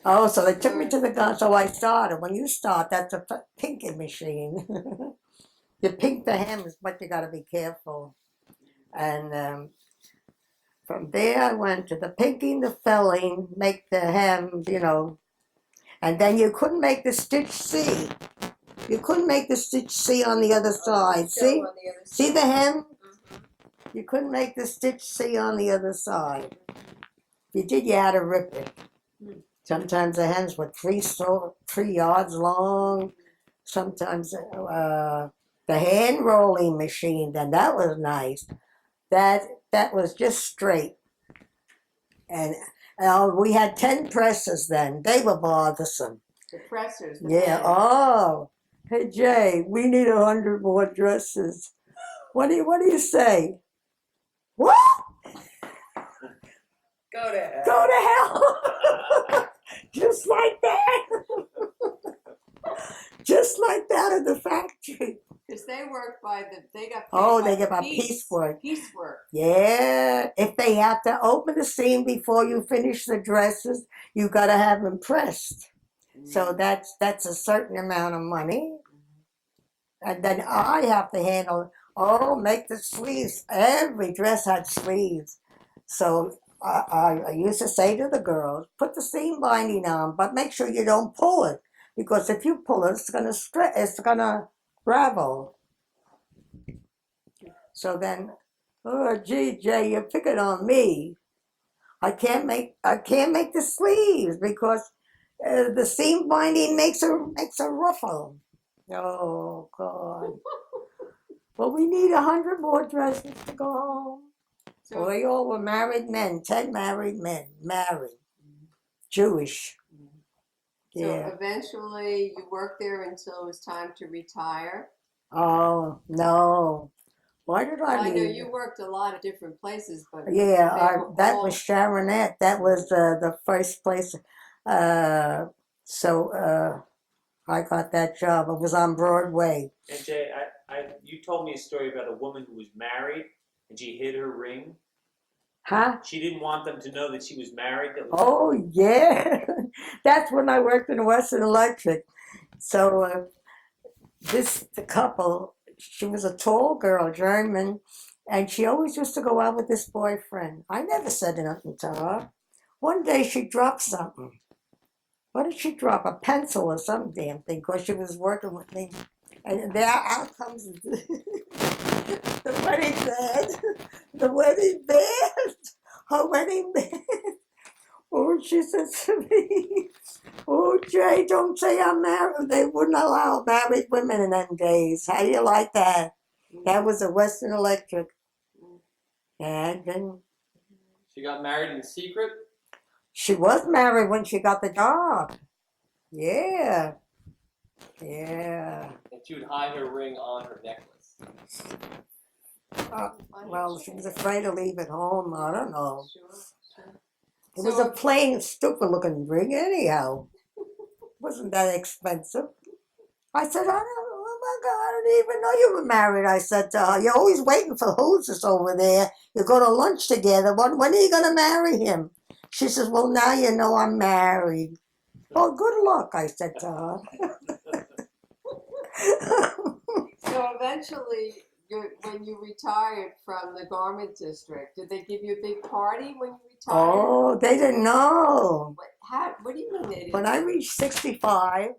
Oh, so they took me to the gun. So I started. When you start, that's a pinking machine. You pink the hems, but you got to be careful. And from there, I went to the pinking, the felling, make the hem, and then you couldn't make the stitch C. You couldn't make the stitch C on the other side. See? On the other See side. the hem? You couldn't make the stitch C on the other side. If you did, you had to rip it. Sometimes the hems were 3 yards long. Sometimes the hand rolling machine, then that was nice. That was just straight. And we had 10 presses then. They were bothersome. The pressers. The Yeah. hand. Oh, hey Jay, we need 100 more dresses. What do you say? What? Go to hell. Go to hell. Just like that. Just like that in the factory. Because they work by they got paid Oh, by they the get about piecework. Piecework. Yeah. If they have to open the seam before you finish the dresses, you got to have them pressed. So that's a certain amount of money. And then I have to handle, make the sleeves. Every dress had sleeves. So I used to say to the girls, put the seam binding on, but make sure you don't pull it. Because if you pull it, it's gonna ravel. So then, oh gee, Jay, you're picking on me. I can't make the sleeves because the seam binding makes a ruffle. Oh God. Well, we need 100 more dresses to go home. So, Well, they all were married men, 10 married men, married, Jewish. so Yeah. eventually you worked there until it was time to retire. Oh, no. Why did I Well, I know leave? you worked a lot of different places, but Yeah, they were that all- was Sharonette. That was the first place. So I got that job. It was on Broadway. And Jay, you told me a story about a woman who was married and she hid her ring. Huh? She didn't want them to know that she was married. Oh, yeah. That's when I worked in Western Electric. So the couple, she was a tall girl, German, and she always used to go out with this boyfriend. I never said nothing to her. One day she dropped something. What did she drop? A pencil or some damn thing, because she was working with me. And there out comes the wedding band. The wedding band. Her wedding band. Oh, she said to me, oh, Jay, don't say I'm married. They wouldn't allow married women in them days. How do you like that? That was a Western Electric. And then She got married in secret? she was married when she got the job. Yeah. Yeah. And she would hide her ring on her necklace. Well, she was afraid to leave it home. I don't know. Sure. It was a plain, stupid-looking ring anyhow. Wasn't that expensive. I said, I don't know, my God, I didn't even know you were married. I said to her, you're always waiting for hoses over there. You go to lunch together. When are you going to marry him? She says, well, now you know I'm married. Well, good luck, I said to her. So eventually, when you retired from the garment district, did they give you a big party when you retired? Oh, they didn't know. What do you mean they didn't? When I reached 65,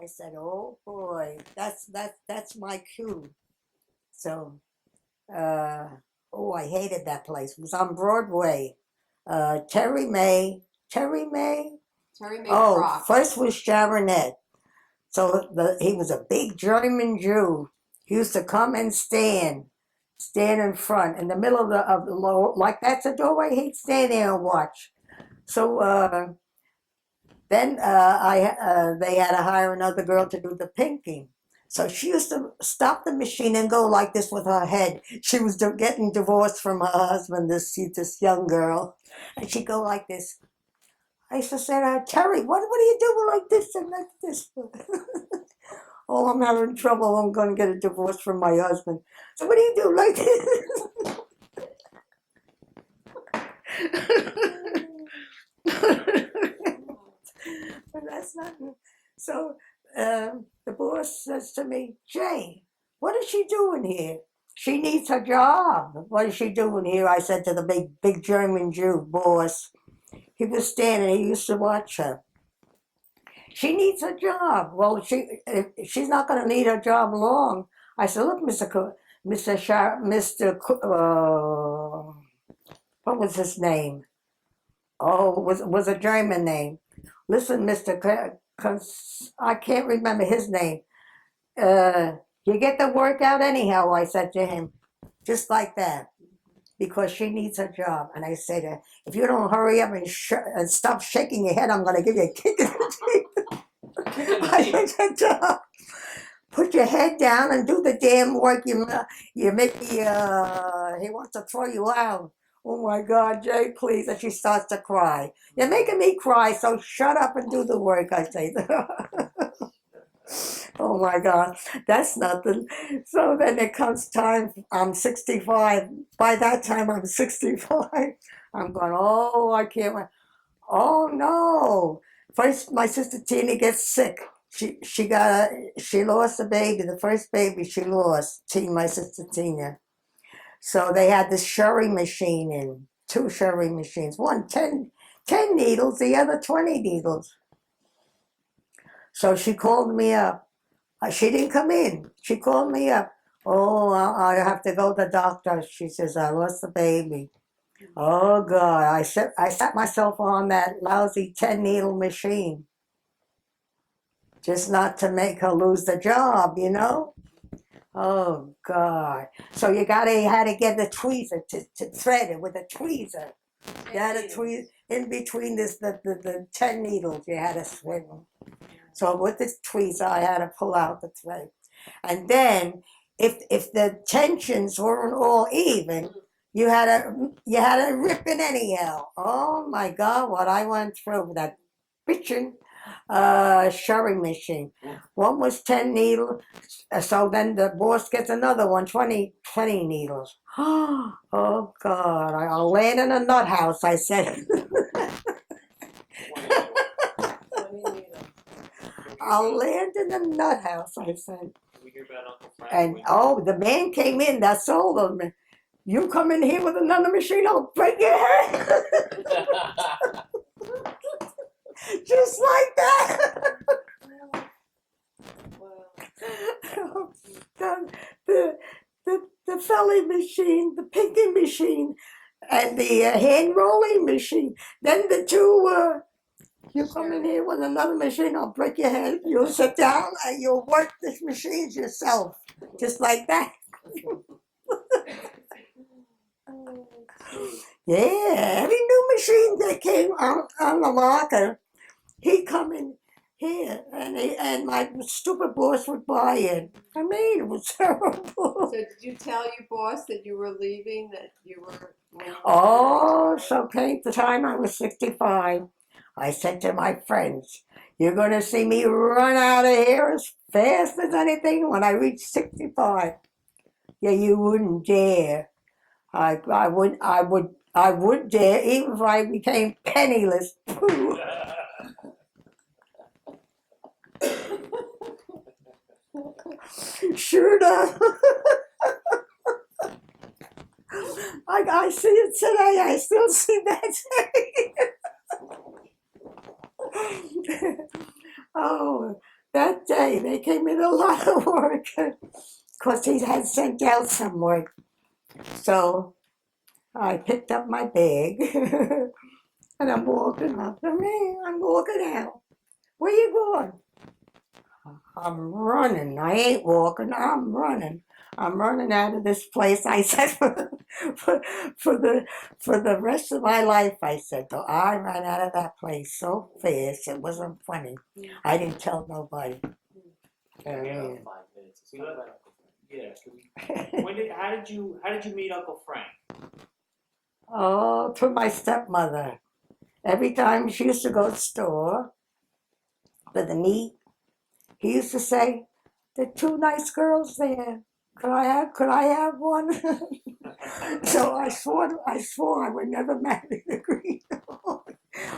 I said, oh boy, that's my cue. So, I hated that place. It was on Broadway. Terry May. Terry May Oh, Crock. first was Sharonet. So he was a big German Jew. He used to come and stand in front in the middle of the low, like that's a doorway. He'd stand there and watch. So then they had to hire another girl to do the pinking. So she used to stop the machine and go like this with her head. She was getting divorced from her husband, this young girl, and she'd go like this. I used to say to her, Terry, what are you doing like this and like this? Oh, I'm having trouble. I'm going to get a divorce from my husband. So what do you do like this? But that's not. So the boss says to me, Jay, what is she doing here? She needs her job. What is she doing here? I said to the big German Jew boss. He was standing. He used to watch her. She needs a job. Well, she's not going to need her job long. I said, look, what was his name? Oh, was a German name. Listen, I can't remember his name. You get the work out anyhow, I said to him, just like that, because she needs a job. And I said to her, if you don't hurry up and stop shaking your head, I'm going to give you a kick in the teeth. I said to her, put your head down and do the damn work. You make me, he wants to throw you out. Oh my God, Jay, please. And she starts to cry. You're making me cry, so shut up and do the work, I say to her. Oh my God, that's nothing. So then it comes time, I'm 65. By that time, I'm 65. I'm going, oh, I can't wait. Oh no. First, my sister Tina gets sick. She lost a baby, the first baby she lost, my sister Tina. So they had this sewing machine in, 2 sewing machines, one 10 needles, the other 20 needles. So she called me up. She didn't come in. She called me up. Oh, I have to go to the doctor. She says, I lost the baby. Oh God, I sat myself on that lousy 10 needle machine. Just not to make her lose the job, you know? Oh God. So you had to get the tweezer to thread it with a tweezer. You had to tweeze in between the 10 needles, you had to thread them. So with this tweezer, I had to pull out the thread. And then if the tensions weren't all even, you had to rip it anyhow. Oh my God, what I went through with that bitchin' sewing machine. One was 10 needles, so then the boss gets another one, 20 needles. Oh God, I'll land in a nut house, I said. I'll land in a nut house, I said. We hear about Uncle Frank. And the man came in, that's all of them. You come in here with another machine, I'll break your head. Just like that. The felling machine, the pinking machine, and the hand rolling machine. Then the 2, you come in here with another machine, I'll break your head. You'll sit down and you'll work this machine yourself. Just like that. Yeah, every new machine that came on the market, he'd come in here and my stupid boss would buy it. I mean, it was terrible. So did you tell your boss that you were leaving, that you were... Oh, so came the time I was 65. I said to my friends, you're going to see me run out of here as fast as anything when I reached 65. Yeah, you wouldn't dare. I would dare, even if I became penniless. Pooh. Sure enough. I see it today. I still see that day. Oh, that day they came in a lot of work because he had sent out some work. So I picked up my bag and I'm walking up. I'm walking out. Where you going? I'm running. I ain't walking. I'm running. I'm running out of this place. I said for, for the rest of my life. I said, though I ran out of that place so fast. It wasn't funny. I didn't tell nobody. Yeah, 5 minutes. So yeah. How did you meet Uncle Frank? Oh, through my stepmother. Every time she used to go to the store for the meat, he used to say, "There are 2 nice girls there. Could I have one?" So I swore I would never marry the green.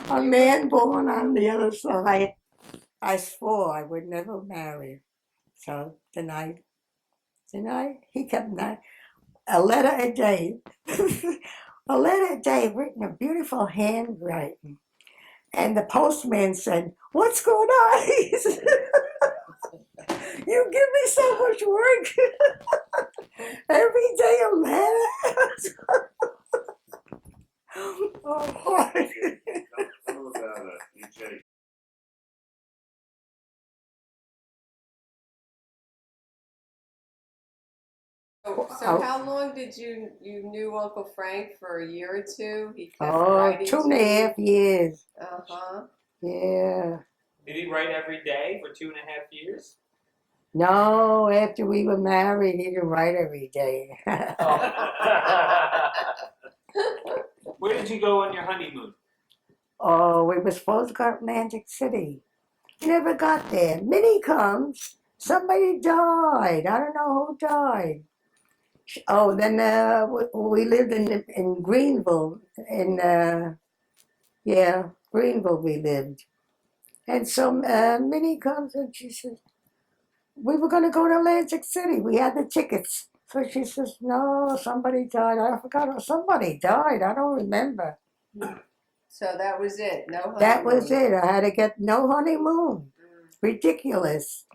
A man born on the other side. I swore I would never marry. So tonight he kept a letter a day. A letter a day written in beautiful handwriting. And the postman said, "What's going on?" He said, "You give me so much work. Every day a letter." Oh, Tell about Jaye. So how long did you knew Uncle Frank? For a year or two? He kept oh, writing 2.5 years. Uh-huh. Yeah. Did he write every day for 2.5 years? No, after we were married, he didn't write every day. Where did you go on your honeymoon? Oh, we were supposed to go to Atlantic City. We never got there. Minnie comes. Somebody died. I don't know who died. Oh, then we lived in Greenville. Greenville we lived. And so Minnie comes and she says, "We were going to go to Atlantic City. We had the tickets." So she says, "No, somebody died." I forgot. Somebody died. I don't remember. So that was it. No honeymoon. That was it. I had to get no honeymoon. Ridiculous.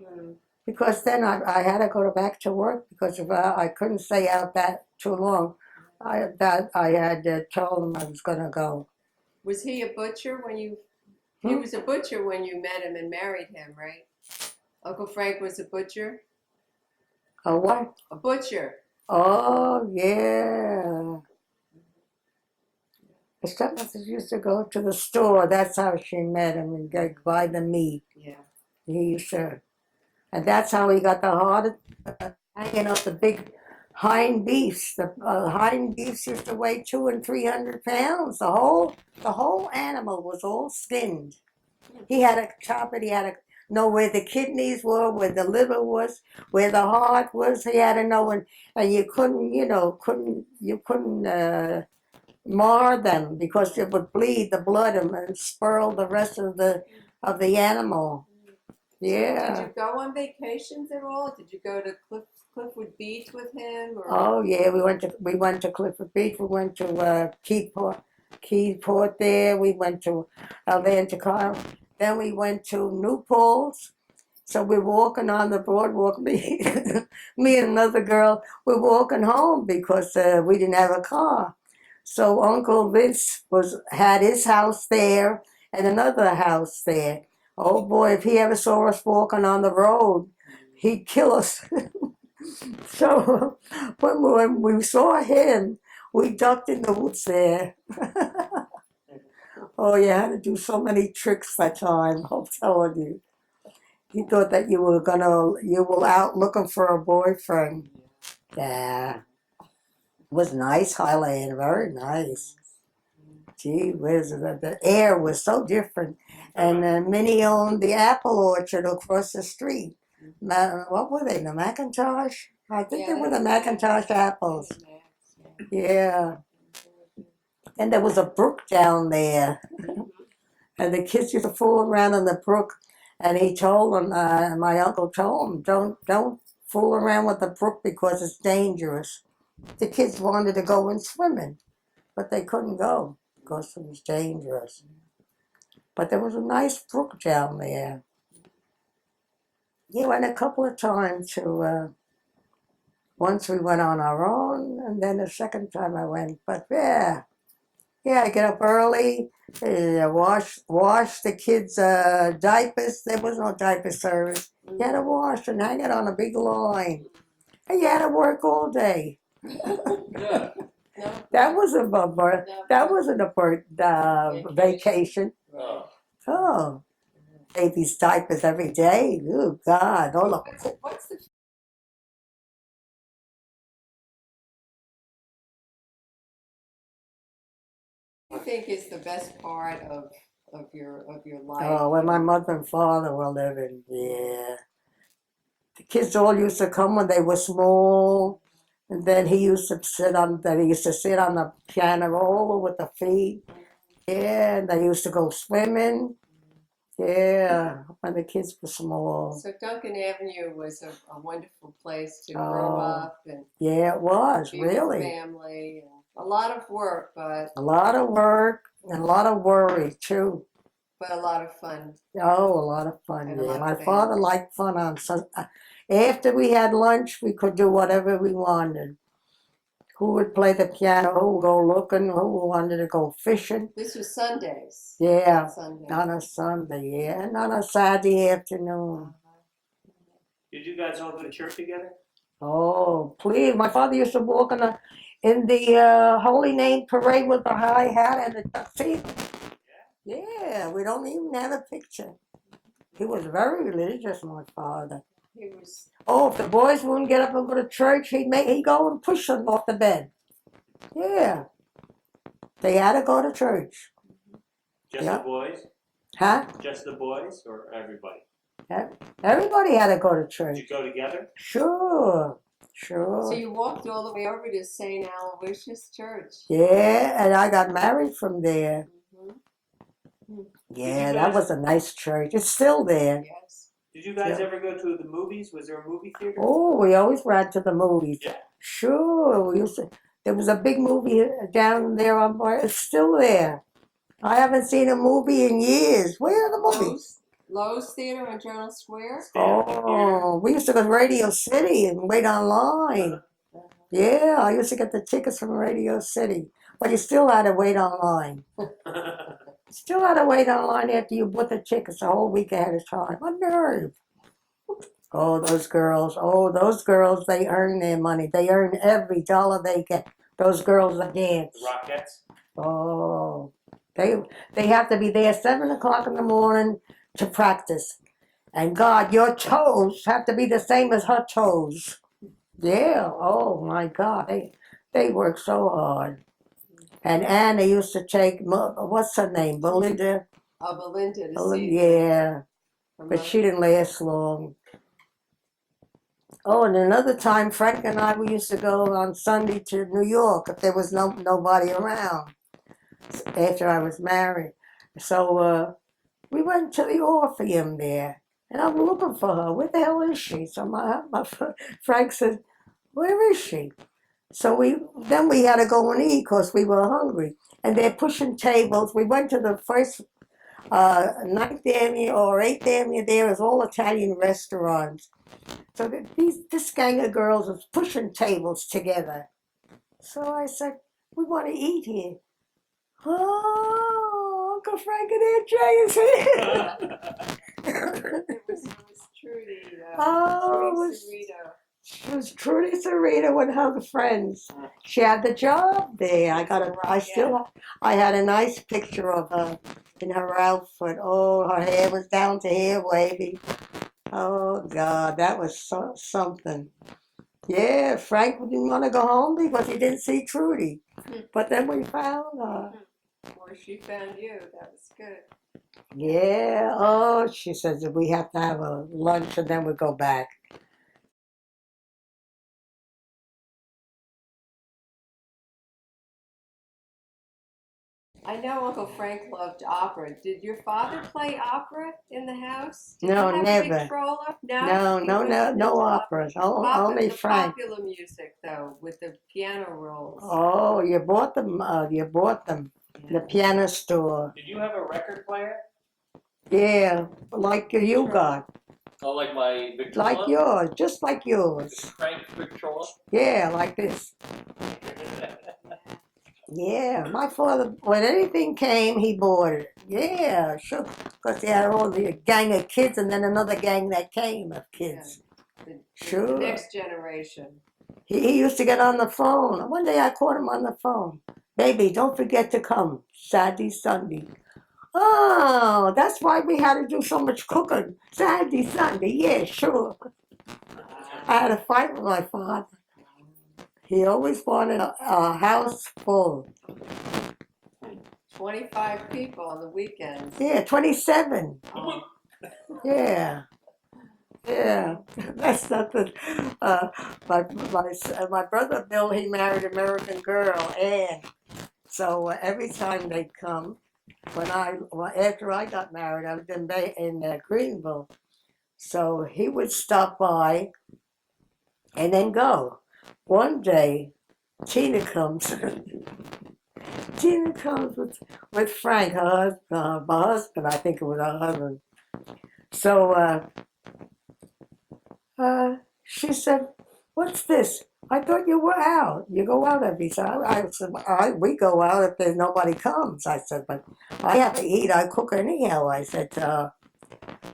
Because then I had to go back to work because if I couldn't stay out that too long. I had told him I was going to go. Was he a butcher when you? He was a butcher when you met him and married him, right? Uncle Frank was a butcher. A what? A butcher. Oh, yeah. The stepmother used to go to the store. That's how she met him and buy the meat. Yeah. He used to, and that's how he got the heart hanging up the big hind beefs. The hind beefs used to weigh 200 and 300 pounds. The whole animal was all skinned. He had to chop it. He had to know where the kidneys were, where the liver was, where the heart was. He had to know, and you couldn't mar them because it would bleed the blood and spoil the rest of the animal. Yeah. Did you go on vacations at all? Did you go to Cliffwood Beach with him? Or? Oh yeah, we went to Clifford Beach. We went to Keyport there. We went to Atlantic Isle. Then we went to New Paltz. So we're walking on the boardwalk. Me and another girl. We're walking home because we didn't have a car. So Uncle Vince had his house there and another house there. Oh boy, if he ever saw us walking on the road, he'd kill us. So when we saw him, we ducked in the woods there. Oh, you had to do so many tricks that time, I'm telling you. He thought that you were out looking for a boyfriend. Yeah. It was nice, Highland, very nice. Gee whiz, the air was so different. And Minnie owned the apple orchard across the street. what were they, the Macintosh? I think Yeah, they were the that's- Macintosh apples. Max, Yeah. And there was a brook down there. And the kids used to fool around in the brook. And he told them, my uncle told them, don't fool around with the brook because it's dangerous. The kids wanted to go in swimming, but they couldn't go because it was dangerous. But there was a nice brook down there. He went a couple of times to, once we went on our own, and then the second time I went. But yeah, I get up early, wash the kids' diapers. There was no diaper service. You had to wash and hang it on a big line. And you had to work all day. Yeah. No, That wasn't that wasn't a vacation. Oh. Oh, baby's diapers every day. Oh God! Oh look. what's the you think is the best part of your life? Oh, when my mother and father were living, yeah. The kids all used to come when they were small, and then he used to sit on the piano roller with the feet. Yeah, and they used to go swimming. Yeah, when the kids were small. So Duncan Avenue was a wonderful place to grow Oh, up and yeah, it was be with really family and a lot of work, but a lot of work and a lot of worry too. a lot of fun. Oh, a lot of fun. And a Yeah, lot my of father family. liked fun on Sunday. After we had lunch, we could do whatever we wanted. Who would play the piano? Who would go looking? Who wanted to go fishing? This was Sundays. Yeah, Sunday. on a Sunday. Yeah, and on a Saturday afternoon. Did you guys all go to church together? Oh, please! My father used to walk in the Holy Name parade with the high hat and the tuxedo. Yeah, we don't even have a picture. He was very religious, my father. He was Oh, if the boys wouldn't get up and go to church, he'd go and push them off the bed. Yeah, they had to go to church. Just Yeah. the boys? Huh? Just the boys or everybody? Everybody had to go to Did church. you go together? Sure. so you walked all the way over to St. Aloysius Church. Yeah, and I got married from there. Mhm. Yeah, you that guys- was a nice church. It's still there. Yes. Did you guys Yeah. ever go to the movies? Was there a movie theater? Oh, we always ran to the movies. Yeah. Sure, we used to. There was a big movie down there on board. It's still there. I haven't seen a movie in years. Where are the movies? Lowe's Theater on Journal Square. Oh, we used to go to Radio City and wait online. Yeah, I used to get the tickets from Radio City, but you still had to wait online. Still had to wait online after you bought the tickets a whole week ahead of time. What nerve! Oh, those girls! Oh, those girls! They earn their money. They earn every dollar they get. Those girls that dance. Rockettes? Oh, they have to be there 7 o'clock in the morning to practice. And God, your toes have to be the same as her toes. Yeah. Oh my God, they work so hard. And Anna used to take what's her name, Belinda. Belinda to Belinda, see. yeah, Her but mother. she didn't last long. Oh, and another time, Frank and I we used to go on Sunday to New York if there was nobody around. After I was married, so we went to the Orpheum there, and I'm looking for her. Where the hell is she? So Frank said, "Where is she?" So then we had to go and eat because we were hungry, and they're pushing tables. We went to the first 9th Avenue or 8th Avenue. There is all Italian restaurants. So this gang of girls was pushing tables together. So I said, "We want to eat here." Oh, Uncle Frank and Aunt Jay is here. It was Trudy. Oh, it Trudy was- Cerrito. She was Trudy Sarita with her friends. She had the job there. I had a nice picture of her in her outfit. Oh, her hair was down to here, wavy. Oh God, that was something. Yeah, Frank didn't want to go home because he didn't see Trudy. But then we found her. Or she found you. That was good. Yeah. Oh, she says that we have to have a lunch and then we go back. I know Uncle Frank loved opera. Did your father play opera in the house? Did No, you have never. a Victrola? No, No, he no, no, wasn't no into operas. Only the Frank. popular music though, with the piano rolls. Oh, you bought them. You bought them. The piano store. Did you have a record player? Yeah, like you got. Oh, like my Victrola? Like yours, just like The yours. crank Victrola? Yeah, like this. Yeah, my father, when anything came, he bought it. Yeah, sure. Because he had all the gang of kids and then another gang that came of kids. The Sure. next generation. He used to get on the phone. One day I caught him on the phone. Baby, don't forget to come Saturday, Sunday. Oh, that's why we had to do so much cooking. Saturday, Sunday. Yeah, sure. I had a fight with my father. He always wanted a house full. 25 people on the weekends. Yeah, 27. Oh, Yeah. Yeah, that's nothing. My brother Bill, he married an American girl, and so every time they'd come, after I got married, I was in Greenville, so he would stop by and then go. One day, Tina comes. Tina comes with Frank, her husband, my husband. I think it was her husband. So. She said, "What's this? I thought you were out. You go out every time." I said, "We go out if there's nobody comes." I said, "But I have to eat. I cook anyhow." I said to her.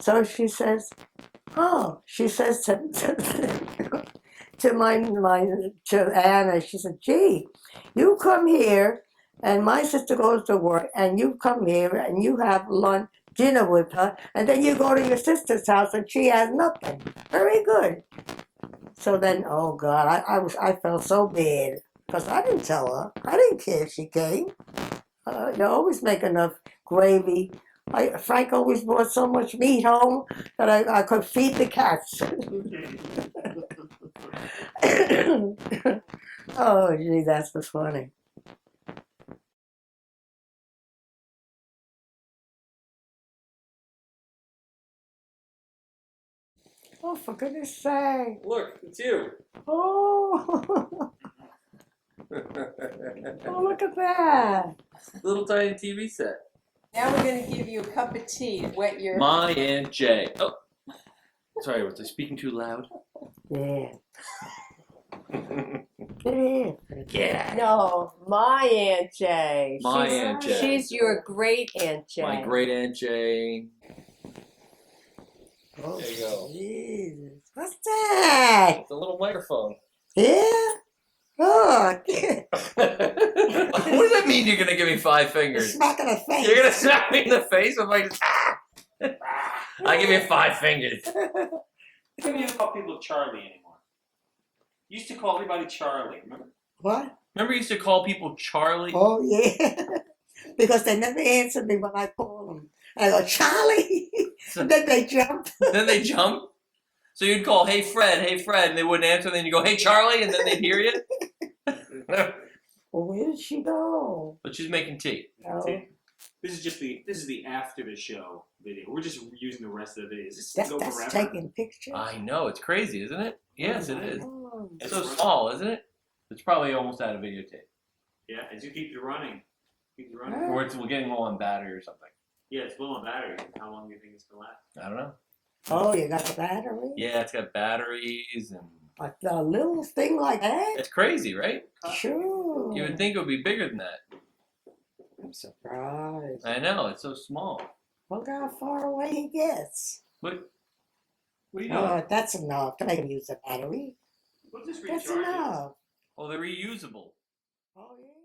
So she says, "Oh," she says to Anna. She said, "Gee, you come here, and my sister goes to work, and you come here and you have dinner with her, and then you go to your sister's house and she has nothing. Very good." So then, oh God, I felt so bad because I didn't tell her. I didn't care if she came. You always make enough gravy. Frank always brought so much meat home that I could feed the cats. Oh, gee, that's was funny. Oh, for goodness sake. Look, it's you. Oh, oh, look at that. Little tiny TV set. now we're going to give you a cup of tea to wet your. My Aunt Jay. Oh, sorry, was I speaking too loud? Yeah. It is. Yeah. No, my Aunt Jay. My Aunt Jay. She's your great Aunt Jay. My great Aunt Jay. Oh, There you go. Jesus. What's that? It's a little microphone. Yeah? Oh, What does that mean? You're gonna give me 5 fingers? smack in the face. You're gonna smack me in the face? I'm like, I give you 5 fingers. How come you don't call people Charlie anymore? You used to call everybody Charlie, remember? What? Remember, you used to call people Charlie. Oh, yeah. Because they never answered me when I called them. I go, "Charlie." And then they jumped. Then they jump. So you'd call, "Hey Fred, and they wouldn't answer. Then you go, "Hey Charlie," and then they'd hear you. Well, where did she go? But she's making tea. Oh, This is the after the show video. We're just using the rest of the video. Is this go that's forever? taking pictures. I know, it's crazy, isn't it? Yes, it is. Oh. It's so small, isn't it? It's probably almost out of videotape. Yeah, as you keep it running. Keep it running. Ah. Or we're getting low on battery or something. Yeah, it's low on battery. How long do you think it's gonna last? I don't know. Oh, you got the battery? Yeah, it's got batteries and A little thing like that? it's crazy, right? Sure. You would think it would be bigger than that. I'm surprised. I know, it's so small. Look how far away he gets. What are you doing? Oh, that's enough to make him use the battery. We'll just That's recharge it. enough. Oh, they're reusable. Oh, yeah.